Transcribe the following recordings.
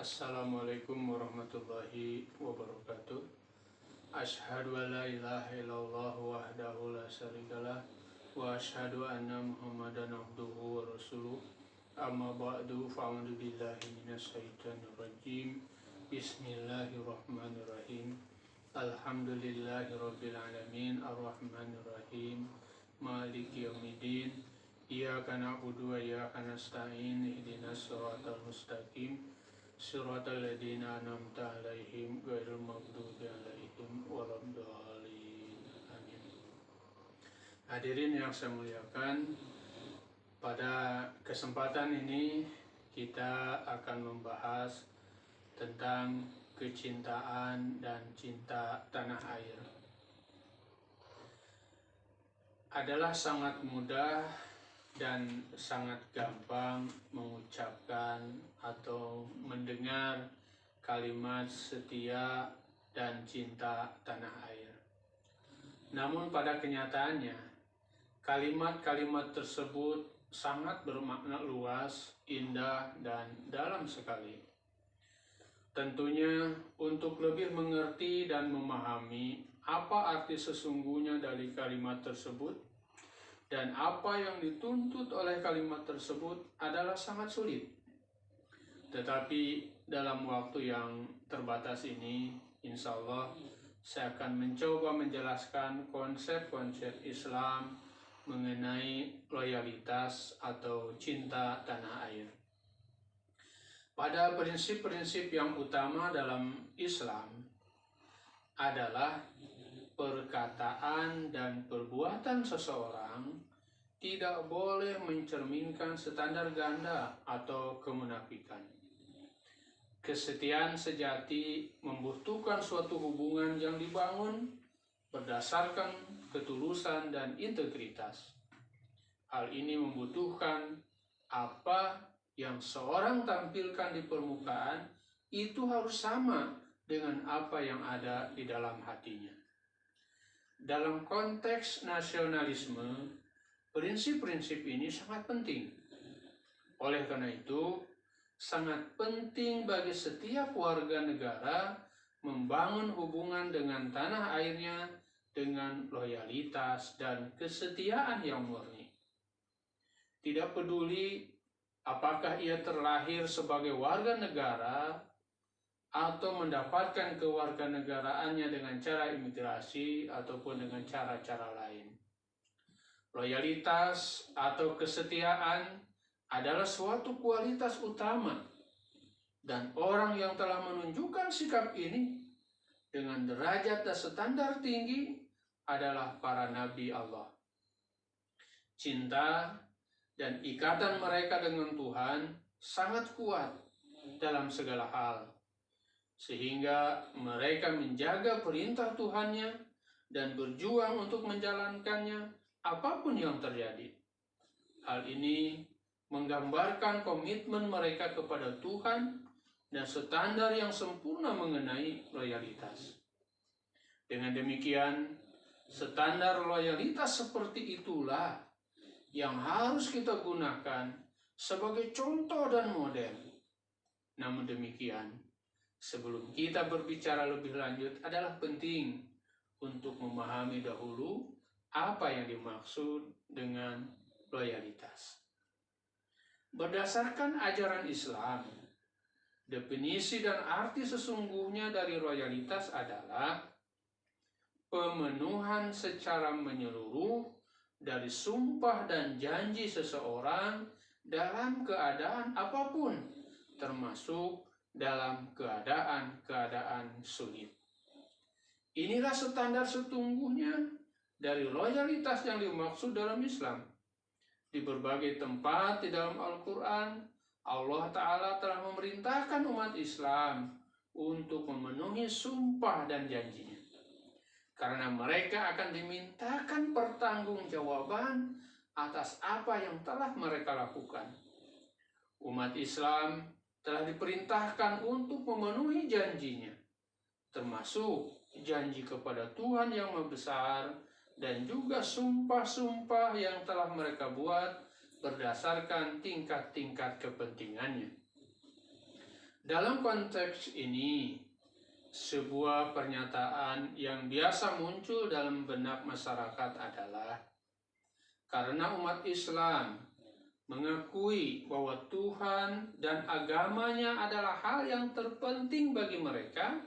Assalamualaikum warahmatullahi wabarakatuh. Asyhadu an la ilaha illallah wahdahu la syarikalah wa asyhadu anna Muhammadan abduhu wa rasuluh. Amma ba'du, fa'udzu billahi minasyaitonir rajim. Bismillahirrahmanirrahim. Alhamdulillahirabbil alamin arrahmanir rahim maliki yaumiddin. Iyyaka na'budu wa iyyaka nasta'in ihdinas siratal mustaqim siratal ladzina an'amta 'alaihim ghairil maghdubi 'alaihim waladdallin. Amin. Hadirin yang saya muliakan, pada kesempatan ini kita akan membahas tentang kecintaan dan cinta tanah air. Adalah sangat mudah dan sangat gampang mengucapkan atau mendengar kalimat setia dan cinta tanah air. Namun pada kenyataannya, kalimat-kalimat tersebut sangat bermakna luas, indah, dan dalam sekali. Tentunya untuk lebih mengerti dan memahami apa arti sesungguhnya dari kalimat tersebut dan apa yang dituntut oleh kalimat tersebut adalah sangat sulit. Tetapi dalam waktu yang terbatas ini, insya Allah saya akan mencoba menjelaskan konsep-konsep Islam mengenai loyalitas atau cinta tanah air. Pada prinsip-prinsip yang utama dalam Islam adalah perkataan dan perbuatan seseorang tidak boleh mencerminkan standar ganda atau kemunafikan. Kesetiaan sejati membutuhkan suatu hubungan yang dibangun berdasarkan ketulusan dan integritas. Hal ini membutuhkan apa yang seorang tampilkan di permukaan itu harus sama dengan apa yang ada di dalam hatinya. Dalam konteks nasionalisme, prinsip-prinsip ini sangat penting. Oleh karena itu, sangat penting bagi setiap warga negara membangun hubungan dengan tanah airnya dengan loyalitas dan kesetiaan yang murni. Tidak peduli apakah ia terlahir sebagai warga negara atau mendapatkan kewarganegaraannya dengan cara imigrasi ataupun dengan cara-cara lain. Loyalitas atau kesetiaan adalah suatu kualitas utama, dan orang yang telah menunjukkan sikap ini dengan derajat dan standar tinggi adalah para nabi Allah. Cinta dan ikatan mereka dengan Tuhan sangat kuat dalam segala hal, sehingga mereka menjaga perintah Tuhannya dan berjuang untuk menjalankannya apapun yang terjadi. Hal ini menggambarkan komitmen mereka kepada Tuhan dan standar yang sempurna mengenai loyalitas. Dengan demikian, standar loyalitas seperti itulah yang harus kita gunakan sebagai contoh dan model. Namun demikian, sebelum kita berbicara lebih lanjut adalah penting untuk memahami dahulu apa yang dimaksud dengan loyalitas. Berdasarkan ajaran Islam, definisi dan arti sesungguhnya dari loyalitas adalah pemenuhan secara menyeluruh dari sumpah dan janji seseorang dalam keadaan apapun, termasuk dalam keadaan-keadaan sulit. Inilah standar sesungguhnya dari loyalitas yang dimaksud dalam Islam. Di berbagai tempat di dalam Al-Quran, Allah Ta'ala telah memerintahkan umat Islam untuk memenuhi sumpah dan janjinya. Karena mereka akan dimintakan pertanggungjawaban atas apa yang telah mereka lakukan. Umat Islam telah diperintahkan untuk memenuhi janjinya, termasuk janji kepada Tuhan yang Maha Besar dan juga sumpah-sumpah yang telah mereka buat berdasarkan tingkat-tingkat kepentingannya. Dalam konteks ini, sebuah pernyataan yang biasa muncul dalam benak masyarakat adalah karena umat Islam mengakui bahwa Tuhan dan agamanya adalah hal yang terpenting bagi mereka,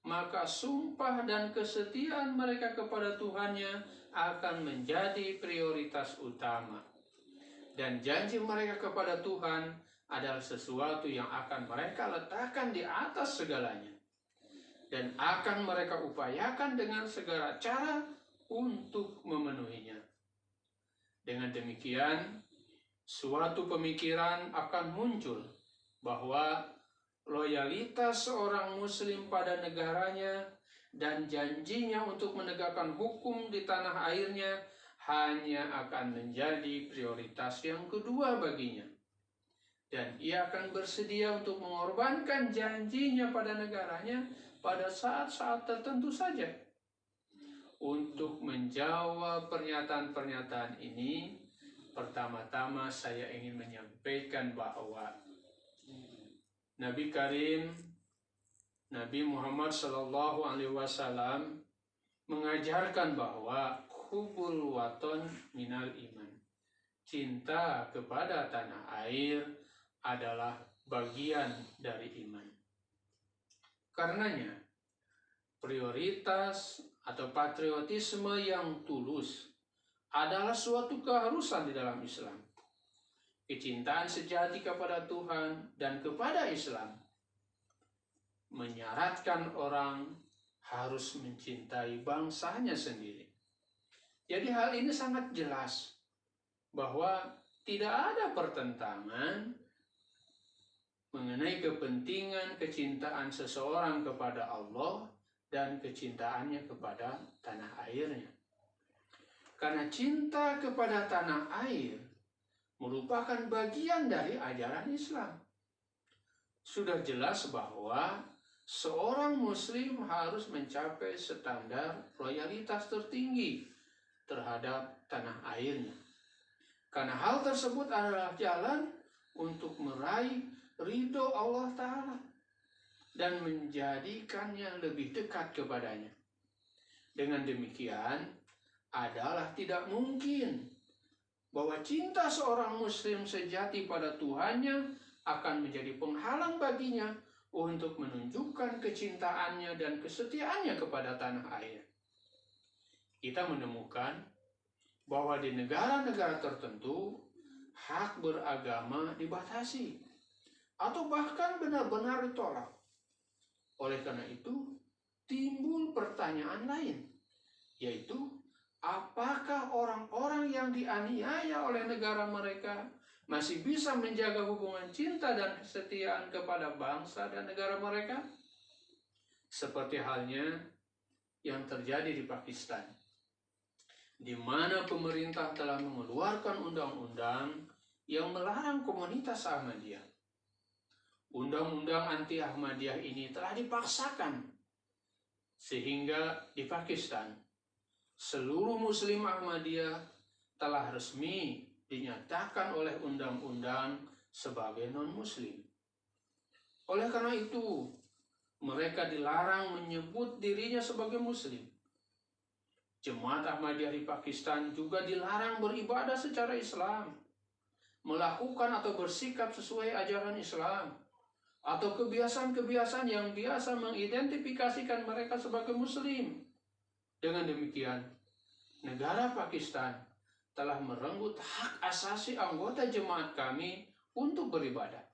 maka sumpah dan kesetiaan mereka kepada Tuhannya akan menjadi prioritas utama. Dan janji mereka kepada Tuhan adalah sesuatu yang akan mereka letakkan di atas segalanya. Dan akan mereka upayakan dengan segala cara untuk memenuhinya. Dengan demikian, suatu pemikiran akan muncul bahwa loyalitas seorang muslim pada negaranya dan janjinya untuk menegakkan hukum di tanah airnya hanya akan menjadi prioritas yang kedua baginya. Dan ia akan bersedia untuk mengorbankan janjinya pada negaranya pada saat-saat tertentu saja. Untuk menjawab pernyataan-pernyataan ini, pertama-tama saya ingin menyampaikan bahwa Nabi Karim, Nabi Muhammad SAW mengajarkan bahwa hubul waton minal iman. Cinta kepada tanah air adalah bagian dari iman. Karenanya, prioritas atau patriotisme yang tulus adalah suatu keharusan di dalam Islam. Kecintaan sejati kepada Tuhan dan kepada Islam menyaratkan orang harus mencintai bangsanya sendiri. Jadi hal ini sangat jelas bahwa tidak ada pertentangan mengenai kepentingan kecintaan seseorang kepada Allah dan kecintaannya kepada tanah airnya. Karena cinta kepada tanah air merupakan bagian dari ajaran Islam. Sudah jelas bahwa seorang muslim harus mencapai standar loyalitas tertinggi terhadap tanah airnya. Karena hal tersebut adalah jalan untuk meraih ridho Allah Ta'ala dan menjadikannya lebih dekat kepadanya. Dengan demikian, adalah tidak mungkin bahwa cinta seorang muslim sejati pada Tuhannya akan menjadi penghalang baginya untuk menunjukkan kecintaannya dan kesetiaannya kepada tanah air. Kita menemukan bahwa di negara-negara tertentu hak beragama dibatasi atau bahkan benar-benar ditolak. Oleh karena itu, timbul pertanyaan lain, yaitu apakah orang-orang yang dianiaya oleh negara mereka masih bisa menjaga hubungan cinta dan kesetiaan kepada bangsa dan negara mereka? Seperti halnya yang terjadi di Pakistan, di mana pemerintah telah mengeluarkan undang-undang yang melarang komunitas Ahmadiyah. Undang-undang anti-Ahmadiyah ini telah dipaksakan, sehingga di Pakistan, seluruh Muslim Ahmadiyah telah resmi dinyatakan oleh undang-undang sebagai non-Muslim. Oleh karena itu, mereka dilarang menyebut dirinya sebagai Muslim. Jemaat Ahmadiyah di Pakistan juga dilarang beribadah secara Islam, melakukan atau bersikap sesuai ajaran Islam, atau kebiasaan-kebiasaan yang biasa mengidentifikasikan mereka sebagai Muslim. Dengan demikian, negara Pakistan telah merenggut hak asasi anggota jemaat kami untuk beribadah.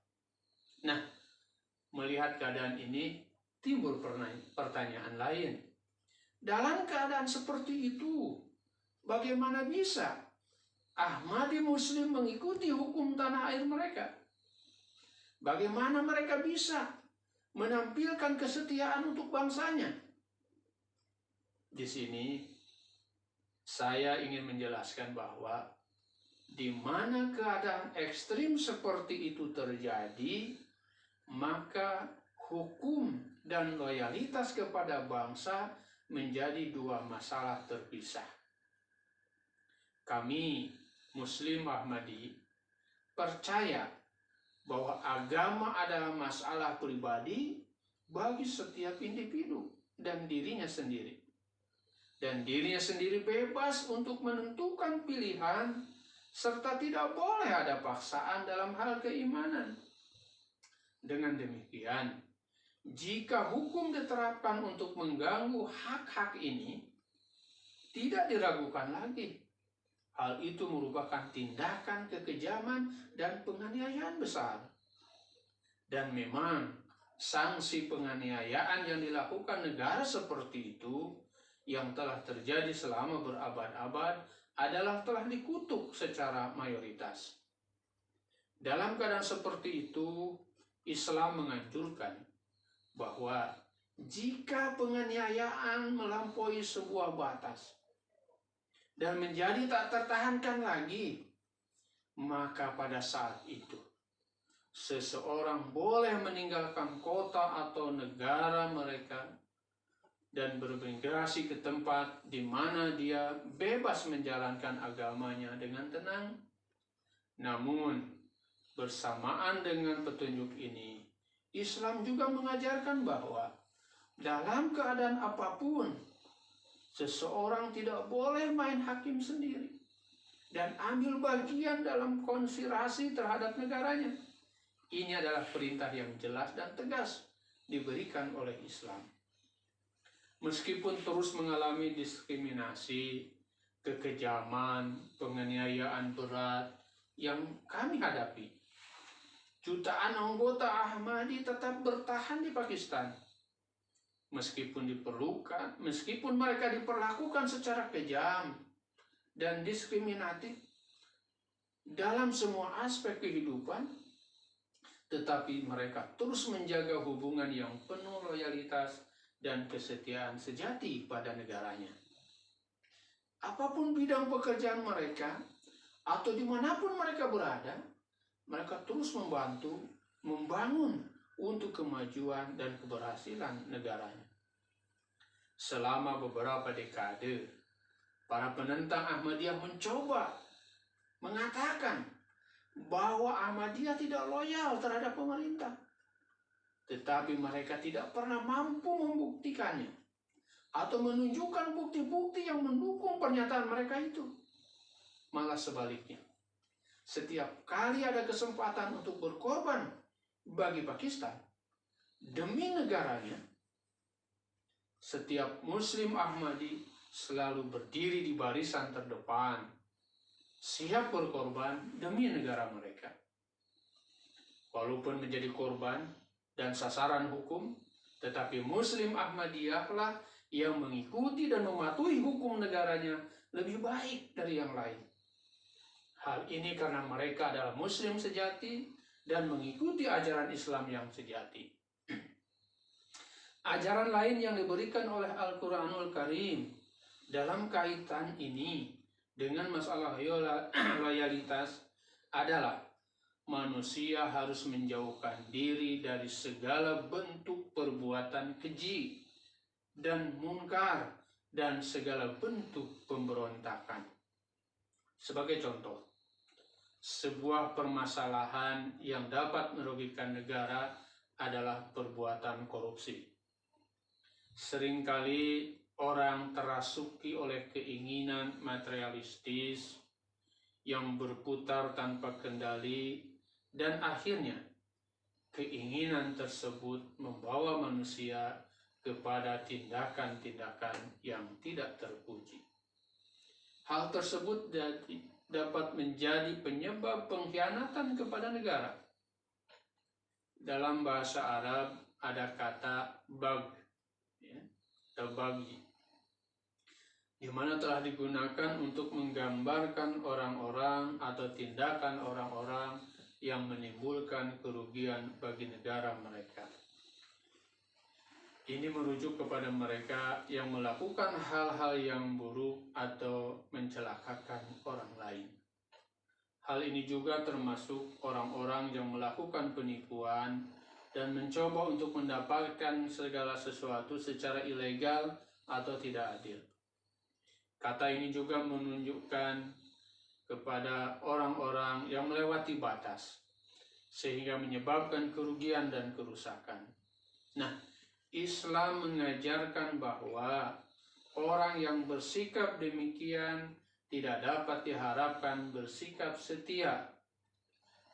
Nah, melihat keadaan ini, timbul pertanyaan lain. Dalam keadaan seperti itu, bagaimana bisa Ahmadi Muslim mengikuti hukum tanah air mereka? Bagaimana mereka bisa menampilkan kesetiaan untuk bangsanya? Di sini saya ingin menjelaskan bahwa di mana keadaan ekstrim seperti itu terjadi, maka hukum dan loyalitas kepada bangsa menjadi dua masalah terpisah. Kami Muslim Ahmadi percaya bahwa agama adalah masalah pribadi bagi setiap individu dan dirinya sendiri. Dan dirinya sendiri bebas untuk menentukan pilihan, serta tidak boleh ada paksaan dalam hal keimanan. Dengan demikian, jika hukum diterapkan untuk mengganggu hak-hak ini, tidak diragukan lagi. Hal itu merupakan tindakan kekejaman dan penganiayaan besar. Dan memang sanksi penganiayaan yang dilakukan negara seperti itu yang telah terjadi selama berabad-abad adalah telah dikutuk secara mayoritas. Dalam keadaan seperti itu, Islam menganjurkan bahwa jika penganiayaan melampaui sebuah batas dan menjadi tak tertahankan lagi, maka pada saat itu seseorang boleh meninggalkan kota atau negara mereka dan bermigrasi ke tempat di mana dia bebas menjalankan agamanya dengan tenang. Namun, bersamaan dengan petunjuk ini, Islam juga mengajarkan bahwa dalam keadaan apapun, seseorang tidak boleh main hakim sendiri dan ambil bagian dalam konspirasi terhadap negaranya. Ini adalah perintah yang jelas dan tegas diberikan oleh Islam. Meskipun terus mengalami diskriminasi, kekejaman, penganiayaan berat yang kami hadapi, jutaan anggota Ahmadi tetap bertahan di Pakistan. Meskipun mereka diperlakukan secara kejam dan diskriminatif dalam semua aspek kehidupan, tetapi mereka terus menjaga hubungan yang penuh loyalitas dan kesetiaan sejati pada negaranya. Apapun bidang pekerjaan mereka atau dimanapun mereka berada, mereka terus membangun untuk kemajuan dan keberhasilan negaranya. Selama beberapa dekade, para penentang Ahmadiyah mencoba mengatakan bahwa Ahmadiyah tidak loyal terhadap pemerintah. Tetapi mereka tidak pernah mampu membuktikannya atau menunjukkan bukti-bukti yang mendukung pernyataan mereka itu. Malah sebaliknya, setiap kali ada kesempatan untuk berkorban bagi Pakistan demi negaranya, setiap Muslim Ahmadi selalu berdiri di barisan terdepan, siap berkorban demi negara mereka. Walaupun menjadi korban dan sasaran hukum, tetapi Muslim Ahmadiyah lah yang mengikuti dan mematuhi hukum negaranya lebih baik dari yang lain. Hal ini karena mereka adalah Muslim sejati dan mengikuti ajaran Islam yang sejati. Ajaran lain yang diberikan oleh Al-Quranul Karim dalam kaitan ini dengan masalah loyalitas adalah manusia harus menjauhkan diri dari segala bentuk perbuatan keji dan munkar dan segala bentuk pemberontakan. Sebagai contoh, sebuah permasalahan yang dapat merugikan negara adalah perbuatan korupsi. Seringkali orang terasuki oleh keinginan materialistis yang berputar tanpa kendali, dan akhirnya keinginan tersebut membawa manusia kepada tindakan-tindakan yang tidak terpuji. Hal tersebut dapat menjadi penyebab pengkhianatan kepada negara. Dalam bahasa Arab ada kata bag, atau bagi, di mana telah digunakan untuk menggambarkan orang-orang atau tindakan orang-orang yang menimbulkan kerugian bagi negara mereka. Ini merujuk kepada mereka yang melakukan hal-hal yang buruk atau mencelakakan orang lain. Hal ini juga termasuk orang-orang yang melakukan penipuan dan mencoba untuk mendapatkan segala sesuatu secara ilegal atau tidak adil. Kata ini juga menunjukkan kepada orang-orang yang melewati batas sehingga menyebabkan kerugian dan kerusakan. Nah, Islam mengajarkan bahwa orang yang bersikap demikian tidak dapat diharapkan bersikap setia,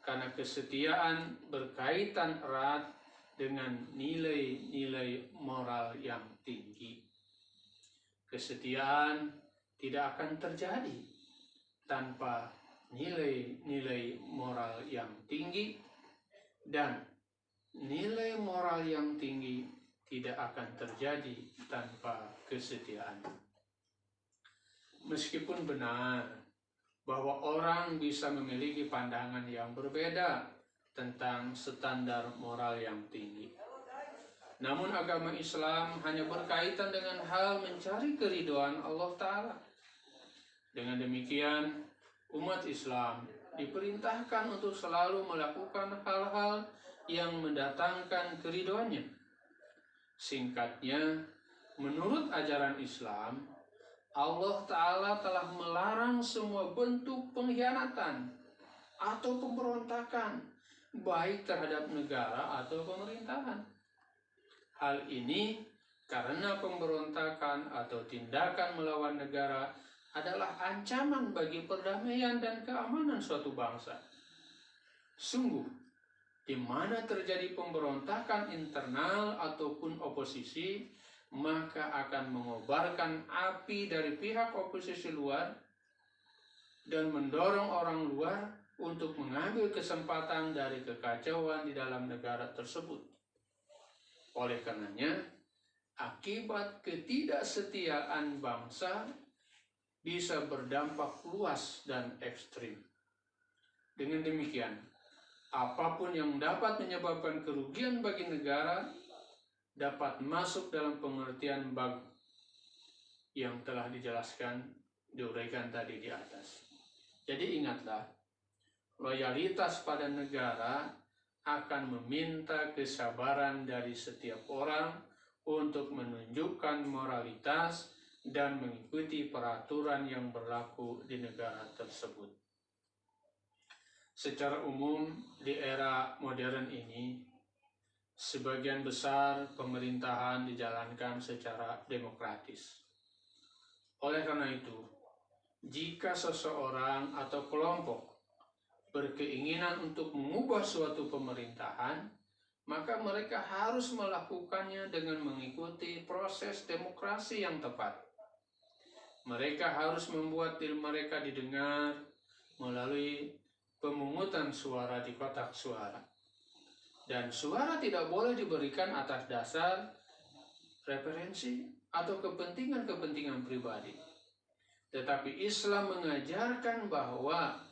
karena kesetiaan berkaitan erat dengan nilai-nilai moral yang tinggi. Kesetiaan tidak akan terjadi tanpa nilai-nilai moral yang tinggi, dan nilai moral yang tinggi tidak akan terjadi tanpa kesetiaan. Meskipun benar bahwa orang bisa memiliki pandangan yang berbeda tentang standar moral yang tinggi, namun agama Islam hanya berkaitan dengan hal mencari keridhaan Allah Ta'ala. Dengan demikian, umat Islam diperintahkan untuk selalu melakukan hal-hal yang mendatangkan keridhaannya. Singkatnya, menurut ajaran Islam, Allah Ta'ala telah melarang semua bentuk pengkhianatan atau pemberontakan, baik terhadap negara atau pemerintahan. Hal ini karena pemberontakan atau tindakan melawan negara adalah ancaman bagi perdamaian dan keamanan suatu bangsa. Sungguh, di mana terjadi pemberontakan internal ataupun oposisi, maka akan mengobarkan api dari pihak oposisi luar dan mendorong orang luar untuk mengambil kesempatan dari kekacauan di dalam negara tersebut. Oleh karenanya, akibat ketidaksetiaan bangsa bisa berdampak luas dan ekstrim. Dengan demikian, apapun yang dapat menyebabkan kerugian bagi negara dapat masuk dalam pengertian bab yang telah dijelaskan, diuraikan tadi di atas. Jadi ingatlah, loyalitas pada negara akan meminta kesabaran dari setiap orang untuk menunjukkan moralitas dan mengikuti peraturan yang berlaku di negara tersebut. Secara umum, di era modern ini, sebagian besar pemerintahan dijalankan secara demokratis. Oleh karena itu, jika seseorang atau kelompok berkeinginan untuk mengubah suatu pemerintahan, maka mereka harus melakukannya dengan mengikuti proses demokrasi yang tepat. Mereka harus membuat diri mereka didengar melalui pemungutan suara di kotak suara. Dan suara tidak boleh diberikan atas dasar preferensi atau kepentingan-kepentingan pribadi. Tetapi Islam mengajarkan bahwa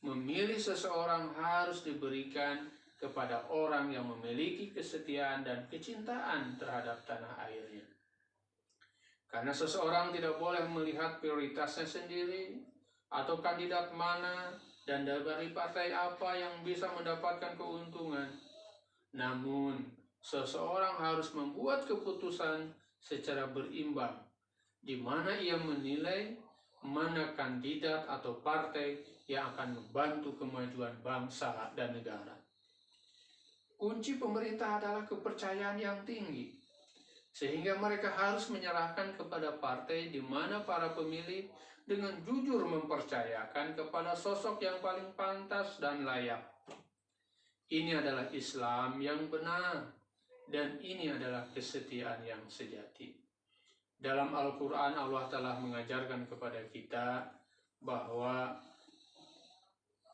memilih seseorang harus diberikan kepada orang yang memiliki kesetiaan dan kecintaan terhadap tanah airnya. Karena seseorang tidak boleh melihat prioritasnya sendiri atau kandidat mana dan dari partai apa yang bisa mendapatkan keuntungan. Namun, seseorang harus membuat keputusan secara berimbang, di mana ia menilai mana kandidat atau partai yang akan membantu kemajuan bangsa dan negara. Kunci pemerintah adalah kepercayaan yang tinggi, sehingga mereka harus menyerahkan kepada partai di mana para pemilih dengan jujur mempercayakan kepada sosok yang paling pantas dan layak. Ini adalah Islam yang benar, dan ini adalah kesetiaan yang sejati. Dalam Al-Quran, Allah telah mengajarkan kepada kita bahwa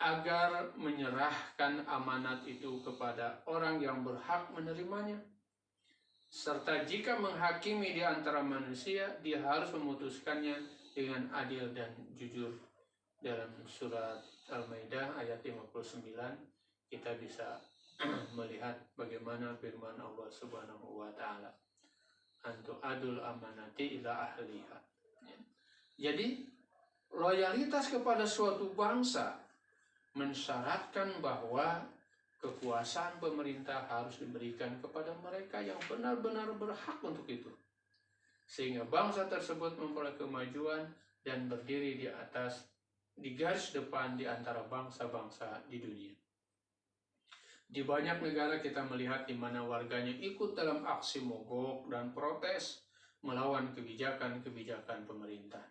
agar menyerahkan amanat itu kepada orang yang berhak menerimanya. Serta jika menghakimi di antara manusia, dia harus memutuskannya dengan adil dan jujur. Dalam surat Al-Maidah ayat 59, kita bisa melihat bagaimana firman Allah Subhanahu wa Ta'ala, antu adul amanati ila ahliha. Jadi, loyalitas kepada suatu bangsa mensyaratkan bahwa kekuasaan pemerintah harus diberikan kepada mereka yang benar-benar berhak untuk itu, sehingga bangsa tersebut memperoleh kemajuan dan berdiri di garis depan di antara bangsa-bangsa di dunia. Di banyak negara kita melihat di mana warganya ikut dalam aksi mogok dan protes melawan kebijakan-kebijakan pemerintah.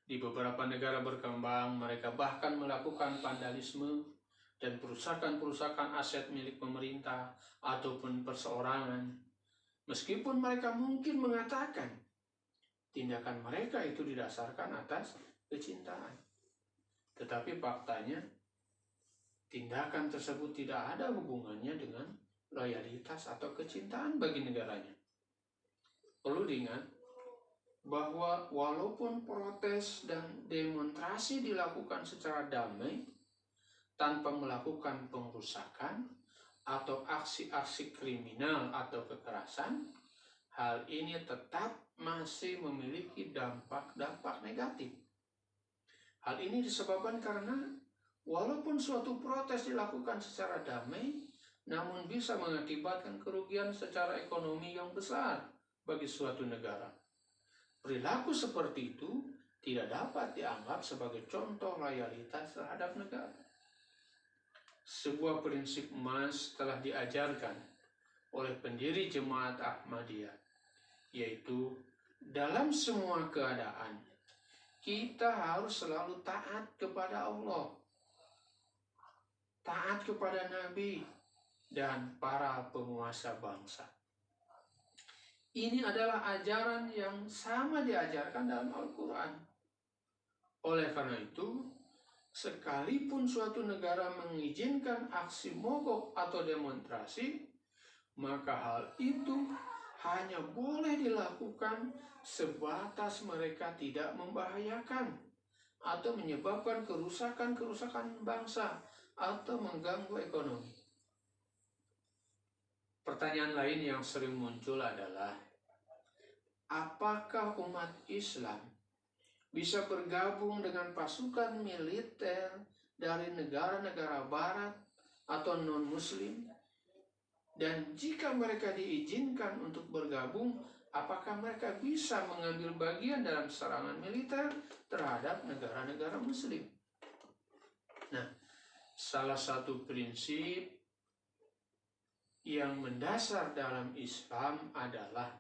Di beberapa negara berkembang, mereka bahkan melakukan vandalisme dan perusakan-perusakan aset milik pemerintah ataupun perseorangan. Meskipun mereka mungkin mengatakan tindakan mereka itu didasarkan atas kecintaan. Tetapi faktanya, tindakan tersebut tidak ada hubungannya dengan loyalitas atau kecintaan bagi negaranya. Perlu diingat bahwa walaupun protes dan demonstrasi dilakukan secara damai tanpa melakukan pengrusakan atau aksi-aksi kriminal atau kekerasan, hal ini tetap masih memiliki dampak-dampak negatif. Hal ini disebabkan karena walaupun suatu protes dilakukan secara damai, namun bisa mengakibatkan kerugian secara ekonomi yang besar bagi suatu negara. Perilaku seperti itu tidak dapat dianggap sebagai contoh loyalitas terhadap negara. Sebuah prinsip emas telah diajarkan oleh pendiri Jemaat Ahmadiyah, yaitu dalam semua keadaan kita harus selalu taat kepada Allah, taat kepada Nabi dan para penguasa bangsa. Ini adalah ajaran yang sama diajarkan dalam Al-Quran. Oleh karena itu, sekalipun suatu negara mengizinkan aksi mogok atau demonstrasi, maka hal itu hanya boleh dilakukan sebatas mereka tidak membahayakan atau menyebabkan kerusakan-kerusakan bangsa atau mengganggu ekonomi. Pertanyaan lain yang sering muncul adalah, apakah umat Islam bisa bergabung dengan pasukan militer dari negara-negara barat atau non-muslim? Dan jika mereka diizinkan untuk bergabung, apakah mereka bisa mengambil bagian dalam serangan militer terhadap negara-negara muslim? Nah, salah satu prinsip yang mendasar dalam Islam adalah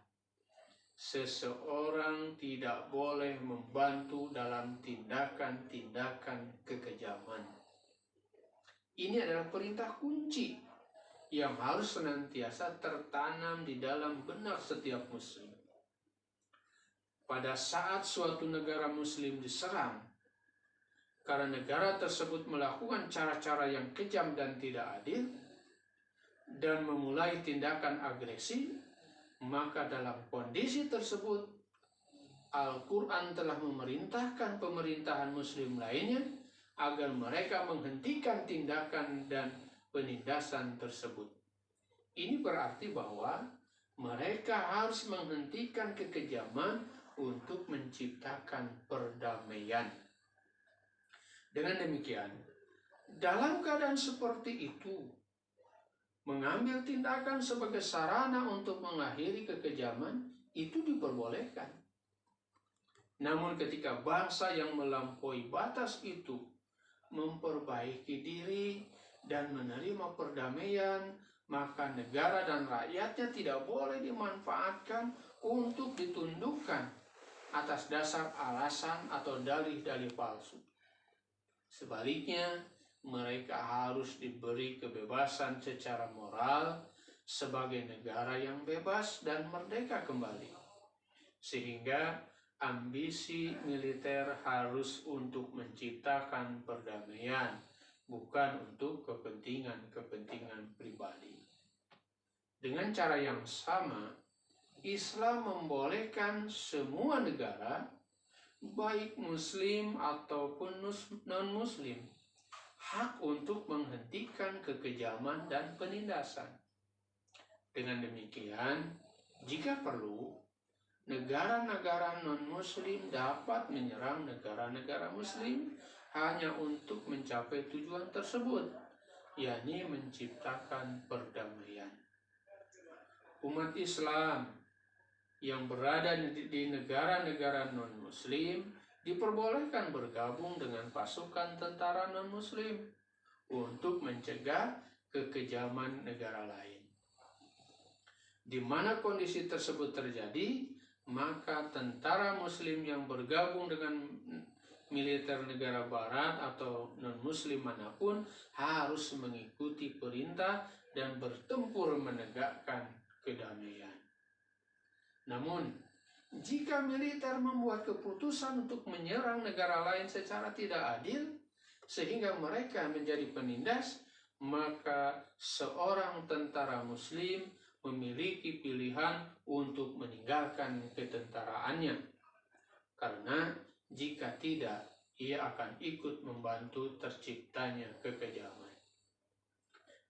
seseorang tidak boleh membantu dalam tindakan-tindakan kekejaman. Ini adalah perintah kunci yang harus senantiasa tertanam di dalam benak setiap muslim. Pada saat suatu negara muslim diserang, karena negara tersebut melakukan cara-cara yang kejam dan tidak adil, dan memulai tindakan agresi, maka dalam kondisi tersebut Al-Quran telah memerintahkan pemerintahan muslim lainnya agar mereka menghentikan tindakan dan penindasan tersebut. Ini berarti bahwa mereka harus menghentikan kekejaman untuk menciptakan perdamaian. Dengan demikian, dalam keadaan seperti itu, mengambil tindakan sebagai sarana untuk mengakhiri kekejaman itu diperbolehkan. Namun ketika bangsa yang melampaui batas itu memperbaiki diri dan menerima perdamaian, maka negara dan rakyatnya tidak boleh dimanfaatkan untuk ditundukkan atas dasar alasan atau dalih-dalih palsu. Sebaliknya, mereka harus diberi kebebasan secara moral sebagai negara yang bebas dan merdeka kembali. Sehingga ambisi militer harus untuk menciptakan perdamaian, bukan untuk kepentingan-kepentingan pribadi. Dengan cara yang sama, Islam membolehkan semua negara, baik muslim ataupun non-muslim, hak untuk menghentikan kekejaman dan penindasan. Dengan demikian, jika perlu, negara-negara non-muslim dapat menyerang negara-negara muslim hanya untuk mencapai tujuan tersebut, yakni menciptakan perdamaian. Umat Islam yang berada di negara-negara non-muslim diperbolehkan bergabung dengan pasukan tentara non-muslim untuk mencegah kekejaman negara lain. Di mana kondisi tersebut terjadi, maka tentara muslim yang bergabung dengan militer negara barat atau non-muslim manapun harus mengikuti perintah dan bertempur menegakkan kedamaian. Namun, jika militer membuat keputusan untuk menyerang negara lain secara tidak adil, sehingga mereka menjadi penindas, maka seorang tentara muslim memiliki pilihan untuk meninggalkan ketentaraannya. Karena jika tidak, ia akan ikut membantu terciptanya kekejaman.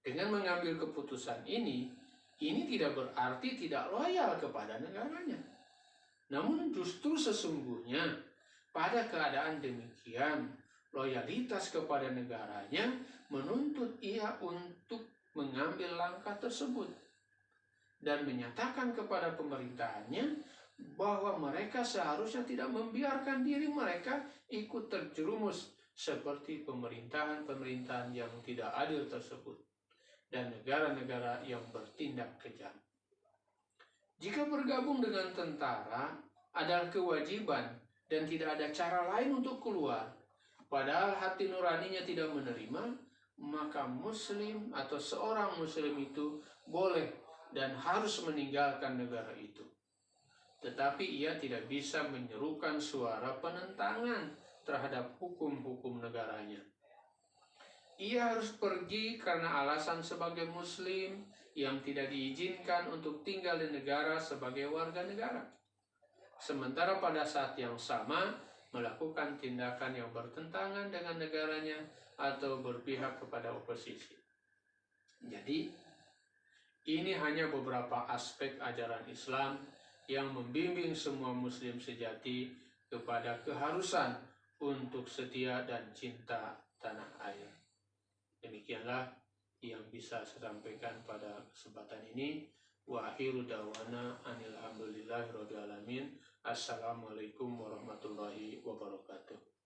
Dengan mengambil keputusan ini tidak berarti tidak loyal kepada negaranya. Namun justru sesungguhnya pada keadaan demikian, loyalitas kepada negaranya menuntut ia untuk mengambil langkah tersebut dan menyatakan kepada pemerintahannya bahwa mereka seharusnya tidak membiarkan diri mereka ikut terjerumus seperti pemerintahan-pemerintahan yang tidak adil tersebut dan negara-negara yang bertindak kejam. Jika bergabung dengan tentara adalah kewajiban dan tidak ada cara lain untuk keluar, padahal hati nuraninya tidak menerima, maka muslim atau seorang muslim itu boleh dan harus meninggalkan negara itu. Tetapi ia tidak bisa menyerukan suara penentangan terhadap hukum-hukum negaranya. Ia harus pergi karena alasan sebagai muslim yang tidak diizinkan untuk tinggal di negara sebagai warga negara. Sementara pada saat yang sama melakukan tindakan yang bertentangan dengan negaranya atau berpihak kepada oposisi. Jadi, ini hanya beberapa aspek ajaran Islam yang membimbing semua muslim sejati kepada keharusan untuk setia dan cinta tanah air. Demikianlah yang bisa saya sampaikan pada kesempatan ini. Wa akhiru da'wana anil hamdulillahi rabbil alamin. Assalamualaikum warahmatullahi wabarakatuh.